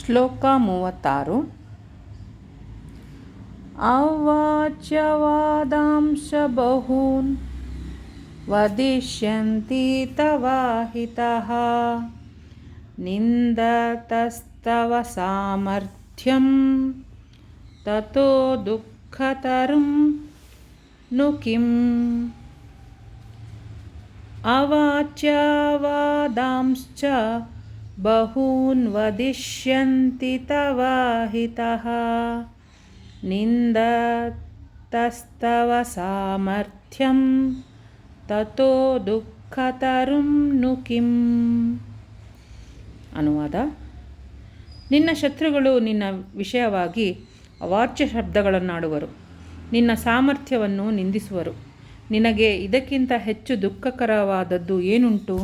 ಶ್ಲೋಕ 36. ಅವ್ವಾಚ್ಯವಾದಾಂಶ ಬಹೂನ್ ವದಿಷ್ಯಂತಿ ತವಾಹಿತಃ ನಿಂದತಸ್ತವ ಸಾಮರ್ಥ್ಯಂ ತತೋ ದುಃಖತರಂ ನು ಕಿಂ. ಅವಾಚ್ಯವಾದಾಂಶ್ಚ ಬಹೂನ್ ವದಿಷ್ಯಂತಿ ತವಾಹಿತಃ ನಿಂದತಸ್ತವ ಸಾಮರ್ಥ್ಯಂ ತತೋ ದುಃಖತರಂ ನು ಕಿಂ. ಅನುವಾದ: ನಿನ್ನ ಶತ್ರುಗಳು ನಿನ್ನ ವಿಷಯವಾಗಿ ಅವಾಚ್ಯ ಶಬ್ದಗಳನ್ನಾಡುವರು, ನಿನ್ನ ಸಾಮರ್ಥ್ಯವನ್ನು ನಿಂದಿಸುವರು. ನಿನಗೆ ಇದಕ್ಕಿಂತ ಹೆಚ್ಚು ದುಃಖಕರವಾದದ್ದು ಏನುಂಟು?